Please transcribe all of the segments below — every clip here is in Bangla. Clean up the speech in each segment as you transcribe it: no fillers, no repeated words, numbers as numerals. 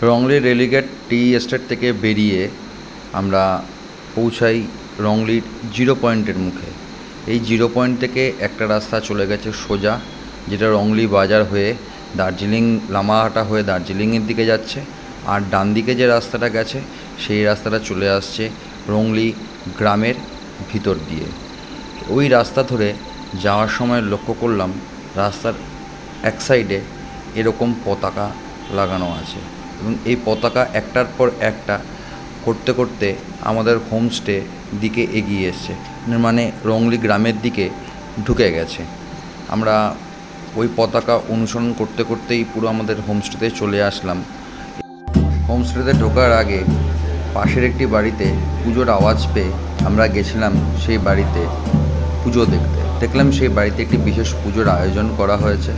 রংলি রেলিগেট টি এস্টেট থেকে বেরিয়ে আমরা পৌঁছাই রংলির জিরো পয়েন্টের মুখে। এই জিরো পয়েন্ট থেকে একটা রাস্তা চলে গেছে সোজা, যেটা রংলি বাজার হয়ে দার্জিলিং, লামাহাটা হয়ে দার্জিলিংয়ের দিকে যাচ্ছে। আর ডান দিকে যে রাস্তাটা গেছে সেই রাস্তাটা চলে আসছে রংলি গ্রামের ভিতর দিয়ে। ওই রাস্তা ধরে যাওয়ার সময় লক্ষ্য করলাম রাস্তার এক সাইডে এরকম পতাকা লাগানো আছে, এবং এই পতাকা একটার পর একটা করতে করতে আমাদের হোমস্টে দিকে এগিয়ে এসছে, মানে রংলি গ্রামের দিকে ঢুকে গেছে। আমরা ওই পতাকা অনুসরণ করতে করতেই পুরো আমাদের হোমস্টেতে চলে আসলাম। হোমস্টেতে ঢোকার আগে পাশের একটি বাড়িতে পুজোর আওয়াজ পেয়ে আমরা গেছিলাম সেই বাড়িতে পুজো দেখতে। দেখলাম সেই বাড়িতে একটি বিশেষ পুজোর আয়োজন করা হয়েছে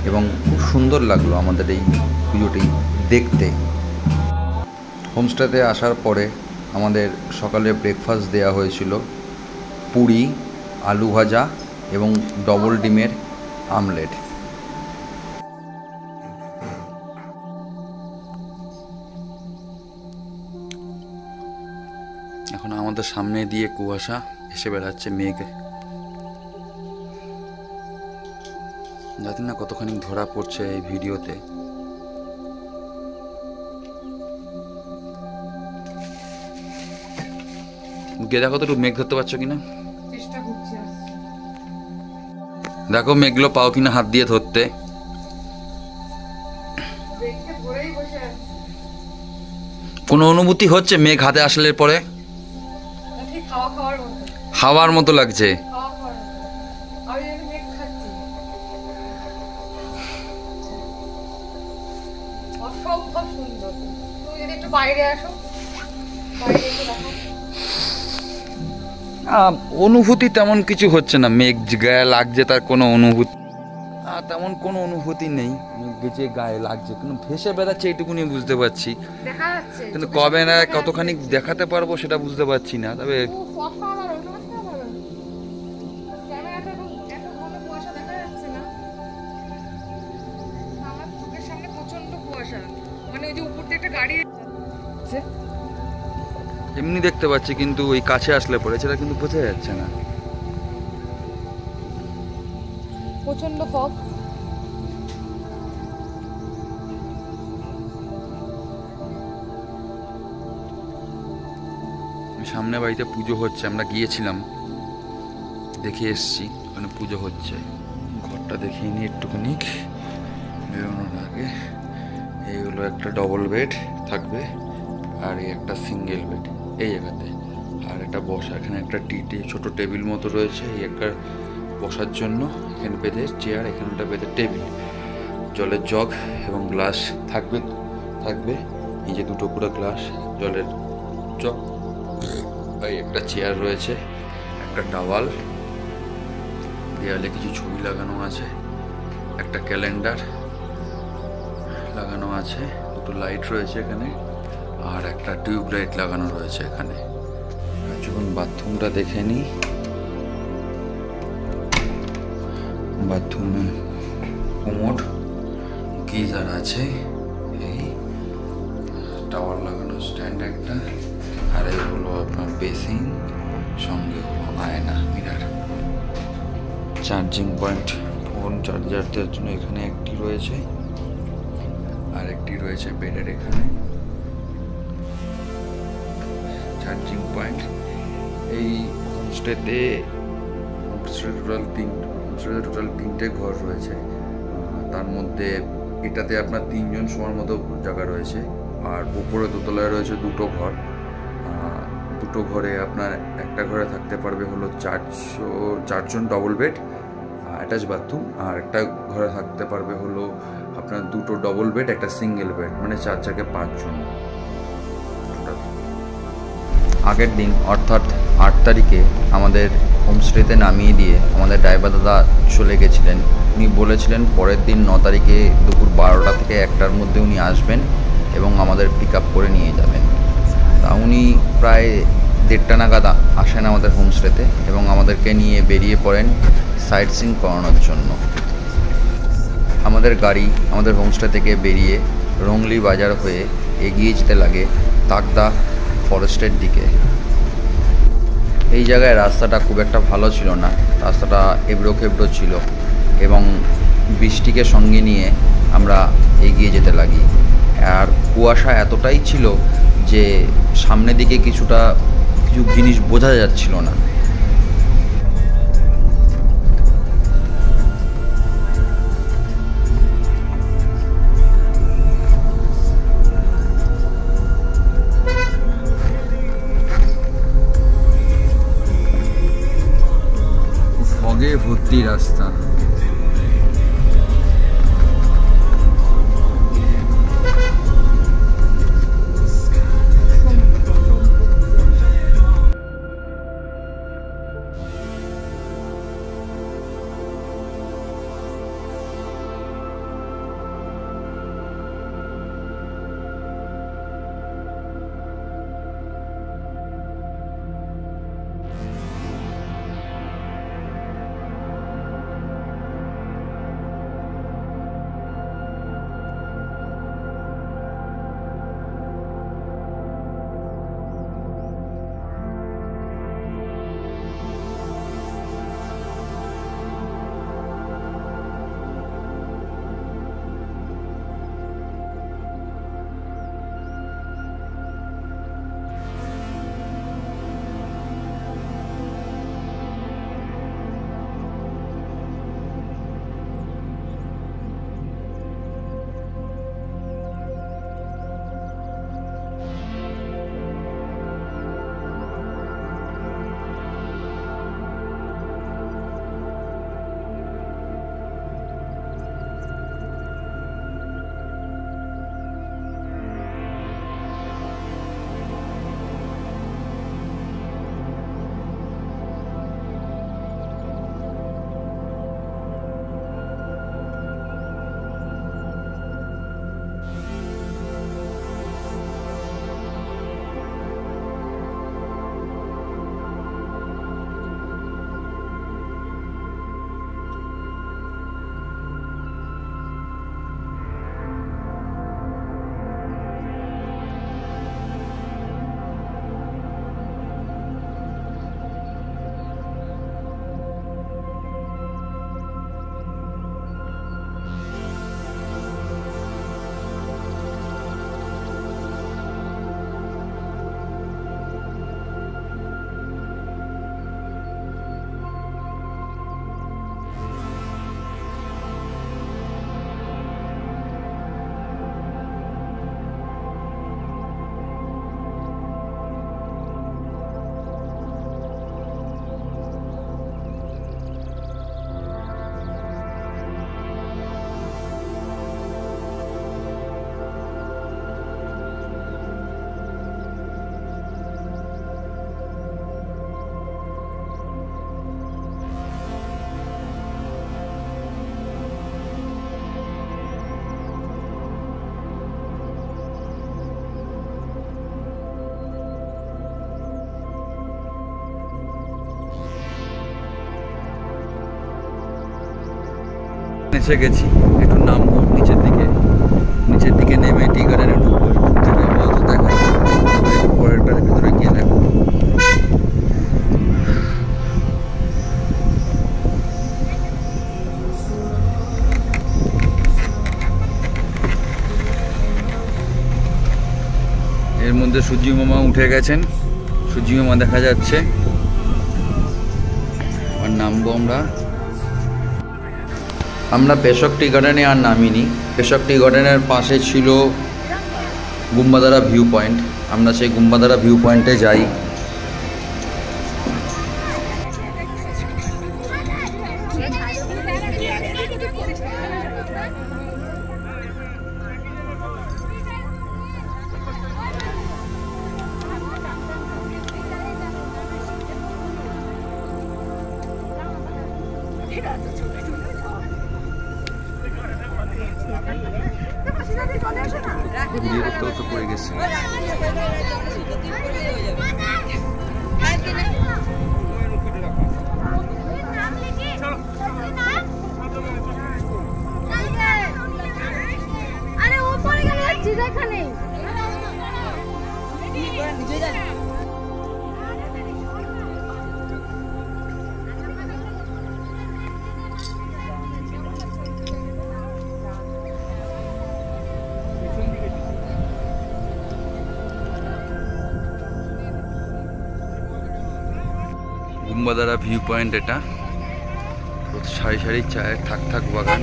এবং খুব সুন্দর লাগলো আমাদের এই পুজোটি দেখতে। হোমস্টেতে আসার পরে আমাদের সকালে ব্রেকফাস্ট দেওয়া হয়েছিল পুরি, আলু ভাজা এবং ডবল ডিমের আমলেট। এখন আমাদের সামনে দিয়ে কুয়াশা এসে বেড়াচ্ছে, মেঘ। জানি না কতখানি ধরা পড়ছে এই ভিডিওতে। গিয়ে দেখো তো একটু মেঘ ধরতে পারছো কিনা, দেখো মেঘগুলো পাও কিনা হাত দিয়ে ধরতে। কোনো অনুভূতি হচ্ছে মেঘ হাতে আসলে পরে? হাওয়ার মতো লাগছে। অনুভূতি তেমন কিছু হচ্ছে না, মেঘ গায়ে লাগছে তার কোনো অনুভূতি তেমন কোনো অনুভূতি নেই। যে গায়ে লাগছে কিন্তু ভেসে বেড়াচ্ছে এইটুকুনি বুঝতে পারছি, কিন্তু কবে না কতখানি দেখাতে পারবো সেটা বুঝতে পারছি না। তবে এমনি দেখতে পাচ্ছি, কিন্তু ওই কাছে আসলে পরে সেটা কিন্তু বোঝা যাচ্ছে না। প্রচন্ড ফগ। সামনে বাড়িতে পুজো হচ্ছে, আমরা গিয়েছিলাম, দেখে এসছি ওখানে পুজো হচ্ছে। ঘরটা দেখিয়ে নিই একটুখানি বেরোনোর আগে। এই হলো একটা ডবল বেড থাকবে, আর এই একটা সিঙ্গেল বেড এই জায়গাতে, আর একটা বসা, এখানে একটা ছোট টেবিল মতো রয়েছে, এই একটা বসার জন্য। এখানে বেদের চেয়ার, এখানে একটা বেদের টেবিল, জলের জগ এবং গ্লাস থাকবে এই যে দুটো পুরো গ্লাস, জলের জগ, এই একটা চেয়ার রয়েছে, একটা টাওয়াল, দেয়ালে কিছু ছবি লাগানো আছে, একটা ক্যালেন্ডার লাগানো আছে, দুটো লাইট রয়েছে এখানে, আর একটা টিউব লাইট লাগানো রয়েছে এখানে। যখন বাথরুমটা দেখে নিই, বাথরুমে কোমোড, গিজার আছে, এই টাওয়াল লাগানো স্ট্যান্ড একটা, আর এই হলো আপনার বেসিন, সঙ্গে হলো আয়না, mirror. Charging point, phone charger দেওয়ার জন্য এখানে একটি রয়েছে, আর একটি রয়েছে বেডের এখানে চার্জিং পয়েন্ট। এই হোমস্টেতে টোটাল তিনটে ঘর রয়েছে, তার মধ্যে এটাতে আপনার 3 জন শোয়ার মতো জায়গা রয়েছে, আর উপরে দোতলায় রয়েছে দুটো ঘর। দুটো ঘরে আপনার একটা ঘরে থাকতে পারবে হলো 4 জন, ডবল বেড, অ্যাটাচ বাথরুম, আর একটা ঘরে থাকতে পারবে হলো আপনার দুটো ডবল বেড, একটা সিঙ্গেল বেড, মানে 4 থেকে 5 জন। আগের দিন অর্থাৎ 8 তারিখে আমাদের হোমস্টেতে নামিয়ে দিয়ে আমাদের ড্রাইভার দাদা চলে গেছিলেন। উনি বলেছিলেন পরের দিন 9 তারিখে দুপুর 12টা থেকে 1টার মধ্যে উনি আসবেন এবং আমাদের পিক আপ করে নিয়ে যাবেন। তা উনি প্রায় 1:30 নাগাদ আসেন আমাদের হোমস্টেতে এবং আমাদেরকে নিয়ে বেরিয়ে পড়েন সাইট সিইং করানোর জন্য। আমাদের গাড়ি আমাদের হোমস্টে থেকে বেরিয়ে রংলি বাজার হয়ে এগিয়ে যেতে লাগে তাকদা ফরেস্টের দিকে। এই জায়গায় রাস্তাটা খুব একটা ভালো ছিল না, রাস্তাটা এবড়ো খেবড়ো ছিল এবং বৃষ্টিকে সঙ্গে নিয়ে আমরা এগিয়ে যেতে লাগি। আর কুয়াশা এতটাই ছিল যে সামনের দিকে কিছু জিনিস বোঝা যাচ্ছিল না। ফগে ভর্তি রাস্তা। এসে গেছি, একটু নামবো নিচের দিকে নেমে টি গার্ডেনে ঢুকবো। থেকে আপাতত দেখা পরের বেলা ভিতরে গিয়ে দেখো। এর মধ্যে সূর্য মামা উঠে গেছেন, সূর্য মামা দেখা যাচ্ছে। আর নামবো আমরা পেশক টি গার্ডেনে আর নামিনি। পেশক টি গার্ডেনের পাশে ছিল গুম্বাদারা ভিউ পয়েন্ট। আমরা সেই গুম্বাদারা ভিউ পয়েন্টে যাই। তো পড়ে গেছে। আরে ও পড়ে গেল। গুম্বাদারা ভিউ পয়েন্ট, এটা সারি সারি চায়ের থাক থাক বাগান।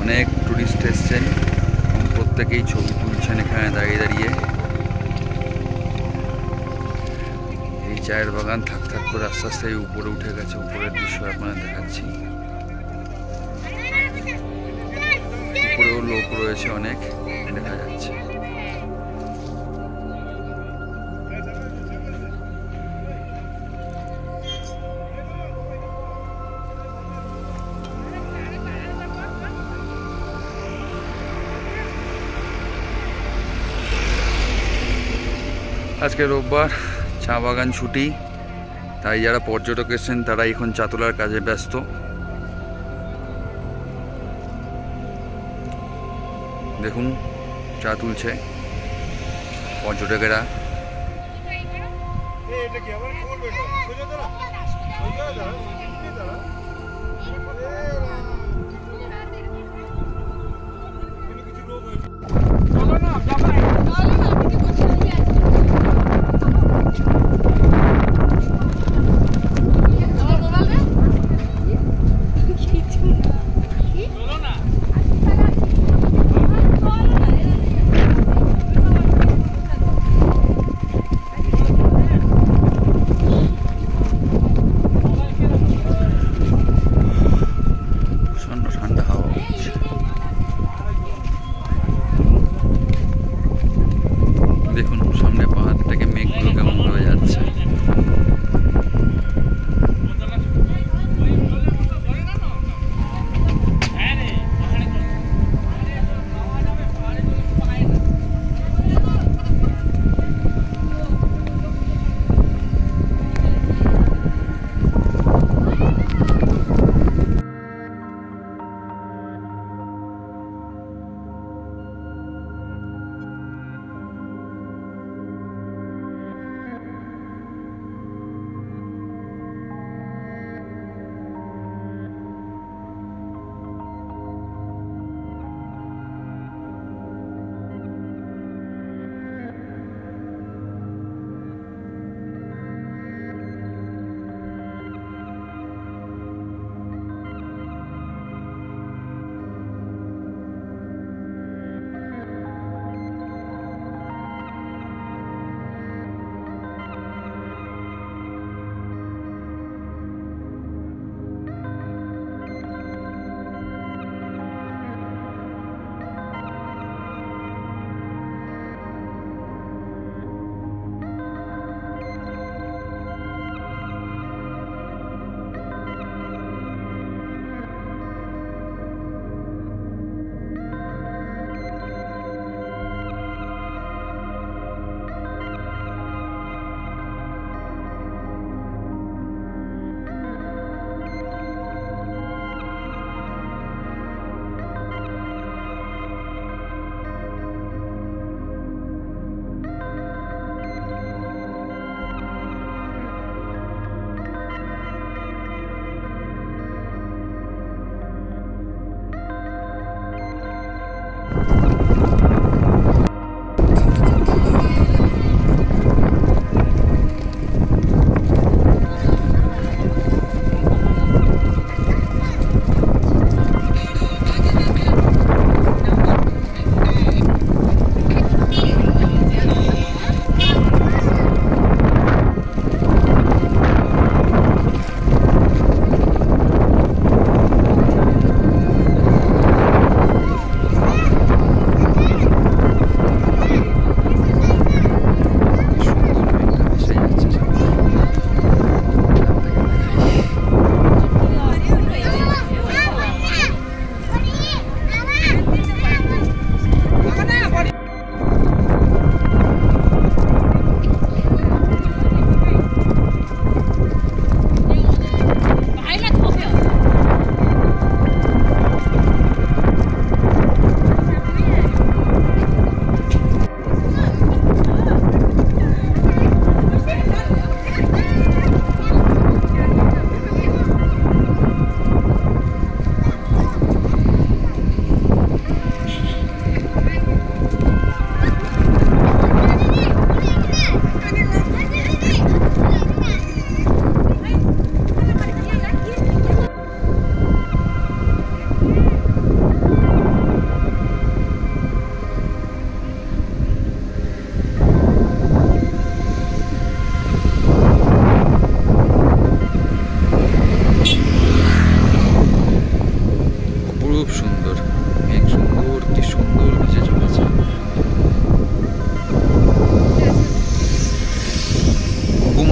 অনেক টুরিস্ট এসছেন এবং প্রত্যেকেই ছবি তুলছেন এখানে দাঁড়িয়ে দাঁড়িয়ে। এই চায়ের বাগান থাক থাক করে আস্তে আস্তে উপরে উঠে গেছে। উপরের দৃশ্য আপনারা দেখাচ্ছি। উপরেও লোক রয়েছে অনেক, দেখা যাচ্ছে। আজকে রোববার, চা বাগান ছুটি, তাই যারা পর্যটক এসেছেন তারা এখন চা তোলার কাজে ব্যস্ত। দেখুন চা তুলছে পর্যটকেরা।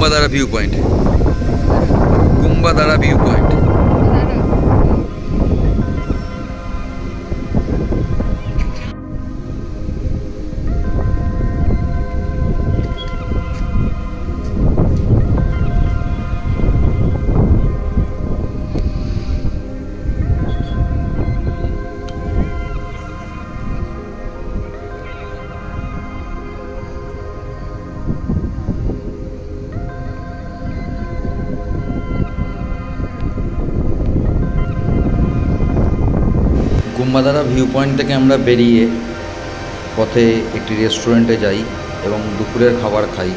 Gumbadara view point, Gumbadara view point. Gumbadara view point থেকে আমরা বেরিয়ে পথে একটি রেস্টুরেন্টে যাই এবং দুপুরের খাবার খাই।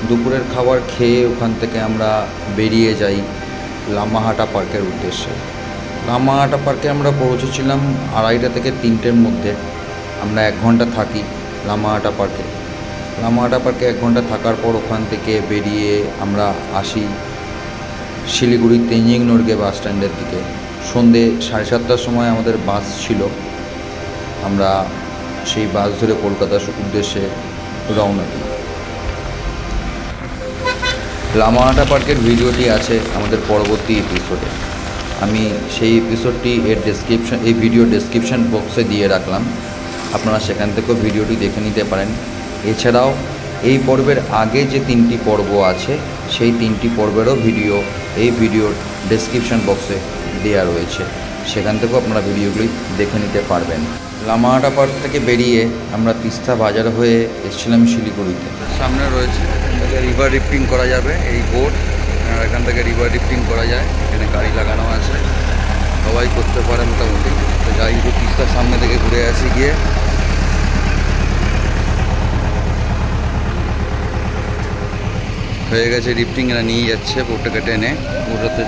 দুপুরের খাবার খেয়ে ওখান থেকে আমরা বেরিয়ে যাই লামাহাটা পার্কের উদ্দেশ্যে। লামাহাটা পার্কে আমরা পৌঁছেছিলাম 2:30 থেকে 3টের মধ্যে। আমরা 1 ঘন্টা থাকি লামাহাটা পার্কে। লামাহাটা পার্কে 1 ঘন্টা থাকার পর ওখান থেকে বেরিয়ে আমরা আসি শিলিগুড়ি তেঞ্জিং নর্গে বাস স্ট্যান্ডের দিকে। সন্ধে 7:30টার সময় আমাদের বাস ছিল। আমরা সেই বাস ধরে কলকাতার উদ্দেশ্যে রওনা দিই। লামাহাটা পার্কের ভিডিওটি আছে আমাদের পরবর্তী এপিসোডে। আমি সেই এপিসোডটি এই ভিডিও ডেসক্রিপশন বক্সে দিয়ে রাখলাম, আপনারা সেখান থেকেও ভিডিওটি দেখে নিতে পারেন। এছাড়াও এই পর্বের আগে যে 3টি পর্ব আছে সেই 3টি পর্বেরও ভিডিও এই ভিডিওর ডেসক্রিপশন বক্সে দেওয়া রয়েছে, সেখান থেকেও আপনারা ভিডিওগুলি দেখে নিতে পারবেন। লামাহাটা পার্ক থেকে বেরিয়ে আমরা তিস্তা বাজার হয়ে এসেছিলাম শিলিগুড়িতে। সামনে রয়েছে রিভার রিফটিং করা যাবে, এই বোট, এখান থেকে রিভার রিফটিং করা যায়। এখানে গাড়ি লাগানো আছে, সবাই করতে পারে মোটামুটি। তো যাই হোক, তিস্তার সামনে থেকে ঘুরে আসি গিয়ে। হয়ে গেছে রিফটিং, এরা নিয়ে যাচ্ছে বোটটাকে টেনে উঠাতে।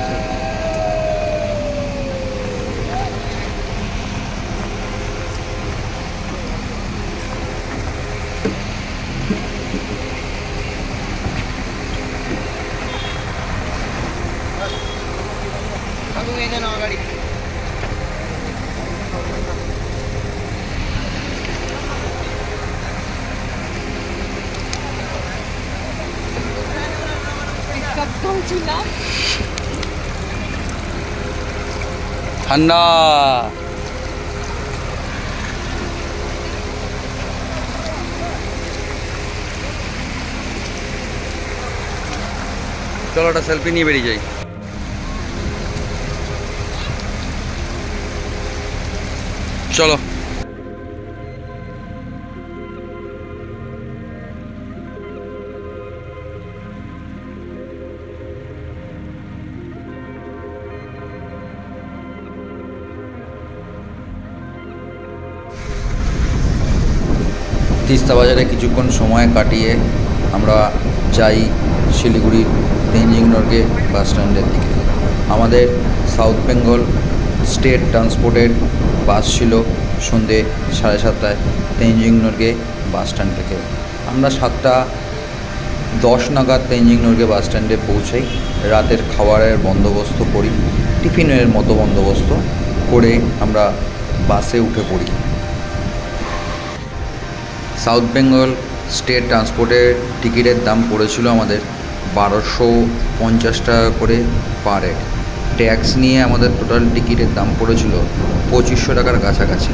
ঠান্ডা চলো একটা সেলফি নিয়ে বেরিয়ে যাই। চলো তিস্তা বাজারে কিছুক্ষণ সময় কাটিয়ে আমরা যাই শিলিগুড়ির তেঞ্জিং নর্গে বাস স্ট্যান্ডের দিকে। আমাদের সাউথ বেঙ্গল স্টেট ট্রান্সপোর্টের বাস ছিল সন্ধে 7:30টায় তেঞ্জিং নর্গে বাস স্ট্যান্ড থেকে। আমরা 7:10 নাগাদ তেঞ্জিং নর্গে বাস স্ট্যান্ডে পৌঁছাই। রাতের খাবারের বন্দোবস্ত করি, টিফিনের মতো বন্দোবস্ত করে আমরা বাসে উঠে পড়ি। সাউথ বেঙ্গল স্টেট ট্রান্সপোর্টের টিকিটের দাম পড়েছিল আমাদের 1250 টাকা করে পার হেড। ট্যাক্স নিয়ে আমাদের টোটাল টিকিটের দাম পড়েছিল 2500 টাকার কাছাকাছি।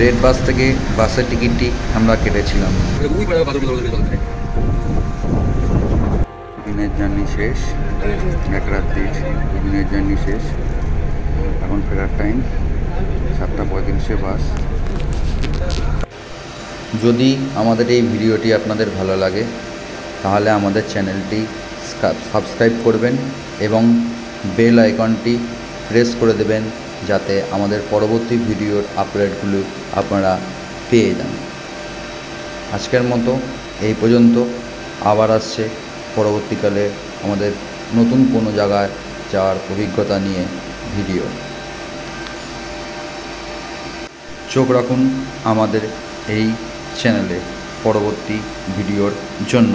রেড বাস থেকে বাসের টিকিটটি আমরা কেটেছিলাম। দিনের জার্নি শেষ, 1 রাত্রির দিনের জার্নি শেষ। এখন ফেরার টাইম 7:35 বাস। যদি আমাদের এই ভিডিওটি আপনাদের ভালো লাগে তাহলে আমাদের চ্যানেলটি সাবস্ক্রাইব করবেন এবং বেল আইকনটি প্রেস করে দেবেন, যাতে আমাদের পরবর্তী ভিডিওর আপলোডগুলো আপনারা পেয়ে যান। আজকের মতো এই পর্যন্ত। আবার আসছে পরবর্তীকালে আমাদের নতুন কোনো জায়গায় যাওয়ার অভিজ্ঞতা নিয়ে ভিডিও। চোখ রাখুন আমাদের এই চ্যানেলে পরবর্তী ভিডিওর জন্য।